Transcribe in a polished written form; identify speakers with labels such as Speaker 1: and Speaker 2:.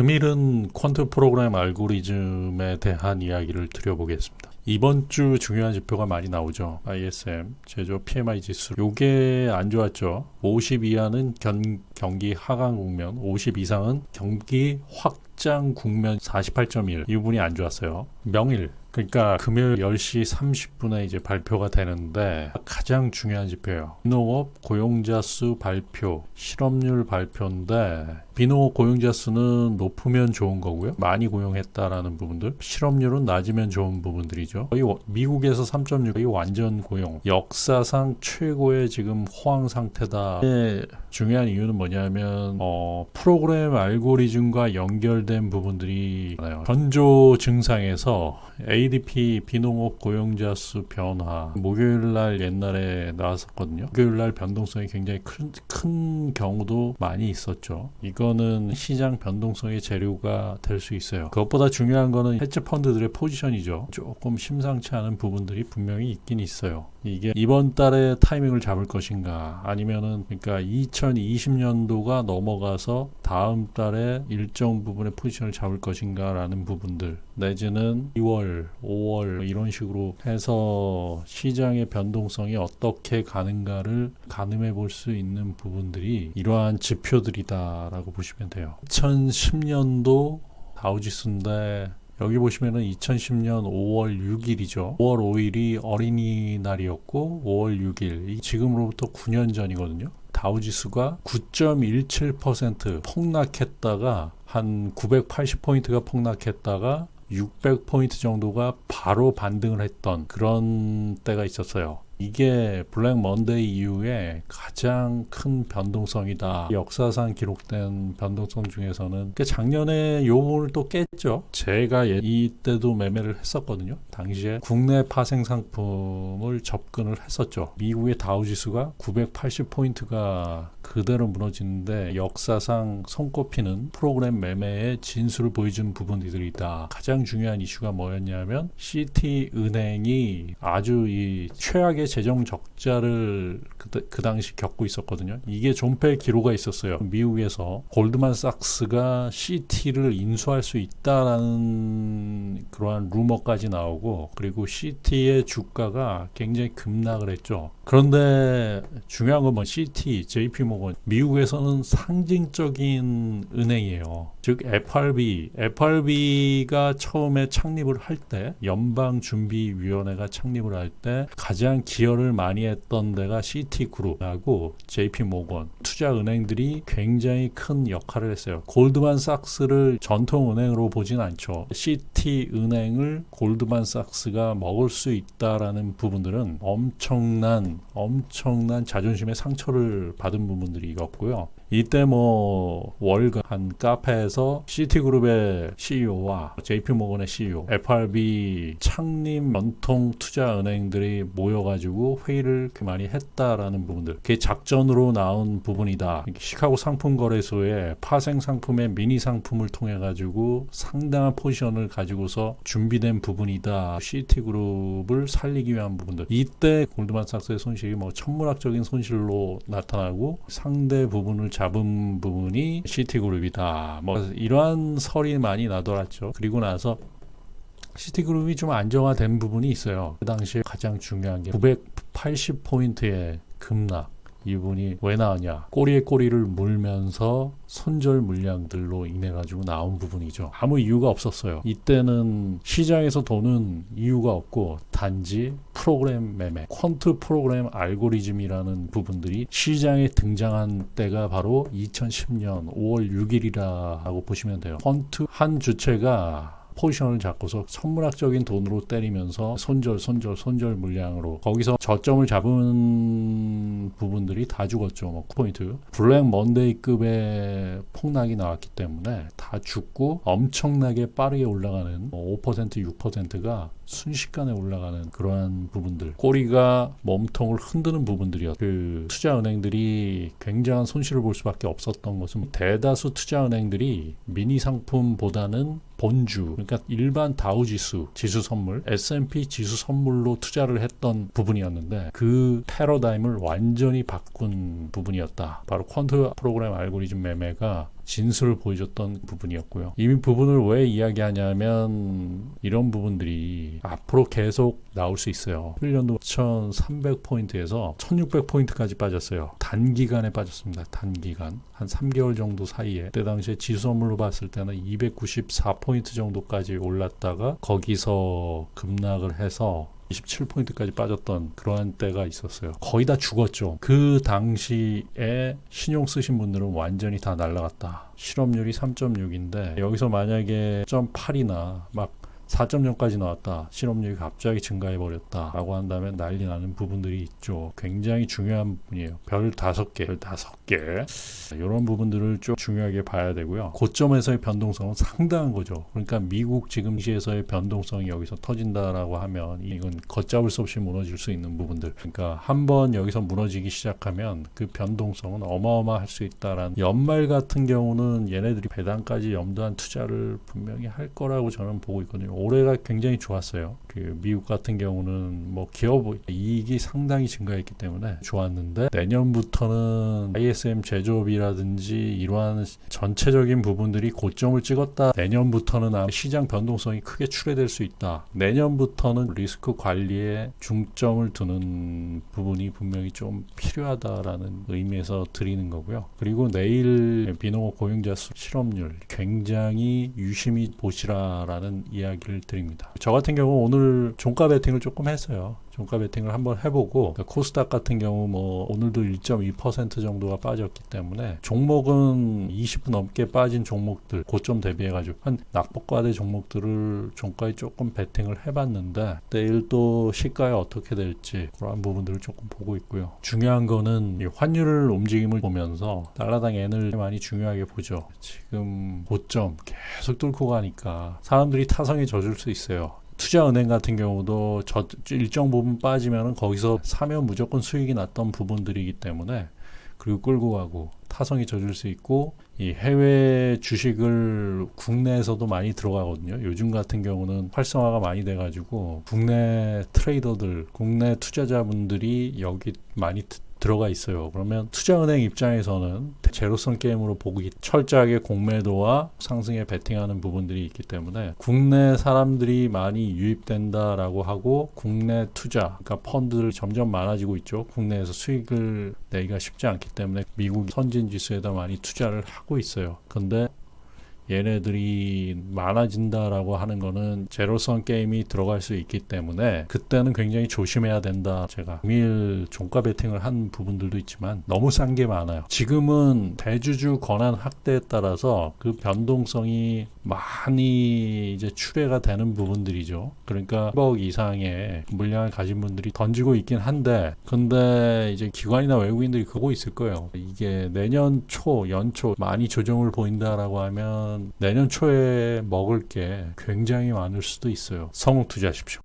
Speaker 1: 오늘은 퀀트 프로그램 알고리즘에 대한 이야기를 드려보겠습니다. 이번 주 중요한 지표가 많이 나오죠. ISM, 제조 PMI 지수. 요게 안 좋았죠. 50 이하는 경기 하강 국면, 50 이상은 경기 확장 국면 48.1. 이 부분이 안 좋았어요. 명일. 그러니까 금요일 10시 30분에 이제 발표가 되는데 가장 중요한 지표예요. 비농업 고용자 수 발표, 실업률 발표인데 비농업 고용자 수는 높으면 좋은 거고요. 많이 고용했다라는 부분들, 실업률은 낮으면 좋은 부분들이죠. 거의 미국에서 3.6, 거의 완전 고용, 역사상 최고의 지금 호황 상태다. 중요한 이유는 뭐냐면 프로그램 알고리즘과 연결된 부분들이 많아요. 전조 증상에서 ADP 비농업 고용자 수 변화, 목요일날 옛날에 나왔었거든요. 목요일날 변동성이 굉장히 큰 경우도 많이 있었죠. 이거는 시장 변동성의 재료가 될 수 있어요. 그것보다 중요한 거는 헤지 펀드들의 포지션이죠. 조금 심상치 않은 부분들이 분명히 있긴 있어요. 이게 이번 달에 타이밍을 잡을 것인가, 아니면은 그러니까 2020년도가 넘어가서 다음 달에 일정 부분의 포지션을 잡을 것인가라는 부분들, 내지는 2월, 5월 이런 식으로 해서 시장의 변동성이 어떻게 가는가를 가늠해 볼 수 있는 부분들이 이러한 지표들이다라고 보시면 돼요. 2010년도 다우지수인데 여기 보시면은 2010년 5월 6일이죠. 5월 5일이 어린이날이었고 5월 6일, 지금으로부터 9년 전이거든요. 다우지수가 9.17% 폭락했다가 한 980포인트가 폭락했다가 600포인트 정도가 바로 반등을 했던 그런 때가 있었어요. 이게 블랙 먼데이 이후에 가장 큰 변동성이다. 역사상 기록된 변동성 중에서는 작년에 요 부분을 또 깼죠. 제가 이때도 매매를 했었거든요. 당시에 국내 파생 상품을 접근을 했었죠. 미국의 다우지수가 980포인트가 그대로 무너지는데 역사상 손꼽히는 프로그램 매매의 진수를 보여준 부분들이다. 가장 중요한 이슈가 뭐였냐면 CT은행이 아주 이 최악의 재정 적자를 그 당시 겪고 있었거든요. 이게 존폐 기로가 있었어요. 미국에서 골드만삭스가 CT를 인수할 수 있다라는 그러한 루머까지 나오고, 그리고 CT의 주가가 굉장히 급락을 했죠. 그런데 중요한 건 CT, JP모건, 미국에서는 상징적인 은행이에요. 즉 FRB가 처음에 창립을 할 때, 연방준비위원회가 창립을 할 때 가장 기여를 많이 했던 데가 시티그룹하고 JP모건, 투자은행들이 굉장히 큰 역할을 했어요. 골드만삭스를 전통은행으로 보진 않죠. 시티은행을 골드만삭스가 먹을 수 있다라는 부분들은 엄청난 자존심의 상처를 받은 부분들이 있었고요. 이때 월간 한 카페에서 시티그룹의 CEO와 JP모건의 CEO, FRB 창립 전통 투자은행들이 모여가지고 회의를 많이 했다라는 부분들, 그게 작전으로 나온 부분이다. 시카고 상품거래소의 파생 상품의 미니 상품을 통해 가지고 상당한 포지션을 가지고서 준비된 부분이다. 시티그룹을 살리기 위한 부분들. 이때 골드만삭스의 손실이 천문학적인 손실로 나타나고 상대 부분을 잡은 부분이 시티그룹이다. 이러한 설이 많이 나돌았죠. 그리고 나서 시티그룹이 좀 안정화된 부분이 있어요. 그 당시에 가장 중요한 게 980포인트의 급락. 이 부분이 왜 나왔냐? 꼬리에 꼬리를 물면서 손절 물량들로 인해 가지고 나온 부분이죠. 아무 이유가 없었어요. 이때는 시장에서 도는 이유가 없고 단지 프로그램 매매, 퀀트 프로그램 알고리즘이라는 부분들이 시장에 등장한 때가 바로 2010년 5월 6일이라고 보시면 돼요. 퀀트 한 주체가 포지션을 잡고서 천문학적인 돈으로 때리면서 손절 물량으로 거기서 저점을 잡은 부분들이 다 죽었죠. 포인트 블랙 먼데이급의 폭락이 나왔기 때문에 다 죽고 엄청나게 빠르게 올라가는 5% 6%가 순식간에 올라가는 그러한 부분들, 꼬리가 몸통을 흔드는 부분들이었죠. 그 투자은행들이 굉장한 손실을 볼 수밖에 없었던 것은 대다수 투자은행들이 미니 상품보다는 본주, 그러니까 일반 다우지수 지수 선물, S&P 지수 선물로 투자를 했던 부분이었는데 그 패러다임을 완전히 바꾼 부분이었다. 바로 퀀트 프로그램 알고리즘 매매가 진술을 보여줬던 부분이었고요. 이 부분을 왜 이야기하냐면 이런 부분들이 앞으로 계속 나올 수 있어요. 1년도 1300포인트에서 1600포인트까지 빠졌어요. 단기간에 빠졌습니다. 단기간. 한 3개월 정도 사이에. 그때 당시에 지수선물로 봤을 때는 294포인트 정도까지 올랐다가 거기서 급락을 해서 27포인트까지 빠졌던 그러한 때가 있었어요. 거의 다 죽었죠. 그 당시에 신용 쓰신 분들은 완전히 다 날라갔다. 실업률이 3.6인데 여기서 만약에 0.8이나 막 4.0까지 나왔다. 실업률이 갑자기 증가해버렸다. 라고 한다면 난리 나는 부분들이 있죠. 굉장히 중요한 부분이에요. 별 5개, 별 5개. 이런 부분들을 좀 중요하게 봐야 되고요. 고점에서의 변동성은 상당한 거죠. 그러니까 미국 지금 시에서의 변동성이 여기서 터진다라고 하면 이건 걷잡을 수 없이 무너질 수 있는 부분들. 그러니까 한번 여기서 무너지기 시작하면 그 변동성은 어마어마할 수 있다라는. 연말 같은 경우는 얘네들이 배당까지 염두한 투자를 분명히 할 거라고 저는 보고 있거든요. 올해가 굉장히 좋았어요. 그 미국 같은 경우는 뭐 기업 이익이 상당히 증가했기 때문에 좋았는데 내년부터는 ISM 제조업이라든지 이러한 전체적인 부분들이 고점을 찍었다. 내년부터는 아마 시장 변동성이 크게 출회될 수 있다. 내년부터는 리스크 관리에 중점을 두는 부분이 분명히 좀 필요하다라는 의미에서 드리는 거고요. 그리고 내일 비농업 고용자 수 실업률 굉장히 유심히 보시라라는 이야기를 드립니다. 저 같은 경우 오늘 종가 베팅을 조금 했어요. 종가 베팅을 한번 해보고 코스닥 같은 경우 뭐 오늘도 1.2% 정도가 빠졌기 때문에 종목은 20% 넘게 빠진 종목들 고점 대비해가지고 한 낙폭과대 종목들을 종가에 조금 베팅을 해봤는데 내일 또 시가에 어떻게 될지 그런 부분들을 조금 보고 있고요. 중요한 거는 이 환율 움직임을 보면서 달러당 엔을 많이 중요하게 보죠. 지금 고점 계속 뚫고 가니까 사람들이 타성에 젖을 수 있어요. 투자은행 같은 경우도 일정 부분 빠지면 거기서 사면 무조건 수익이 났던 부분들이기 때문에 그리고 끌고 가고 타성이 젖을 수 있고 이 해외 주식을 국내에서도 많이 들어가거든요. 요즘 같은 경우는 활성화가 많이 돼가지고 국내 트레이더들, 국내 투자자분들이 여기 많이 들어가 있어요. 그러면 투자은행 입장에서는 제로섬 게임으로 보기 철저하게 공매도와 상승에 베팅하는 부분들이 있기 때문에 국내 사람들이 많이 유입된다라고 하고 국내 투자, 그러니까 펀드들 점점 많아지고 있죠. 국내에서 수익을 내기가 쉽지 않기 때문에 미국 선진 지수에다 많이 투자를 하고 있어요. 근데 얘네들이 많아진다라고 하는 거는 제로섬 게임이 들어갈 수 있기 때문에 그때는 굉장히 조심해야 된다. 제가 금일 종가 베팅을 한 부분들도 있지만 너무 싼 게 많아요. 지금은 대주주 권한 확대에 따라서 그 변동성이 많이 이제 출회가 되는 부분들이죠. 그러니까 10억 이상의 물량을 가진 분들이 던지고 있긴 한데 근데 이제 기관이나 외국인들이 그러고 있을 거예요. 이게 내년 초, 연초 많이 조정을 보인다라고 하면 내년 초에 먹을 게 굉장히 많을 수도 있어요. 성공 투자하십시오.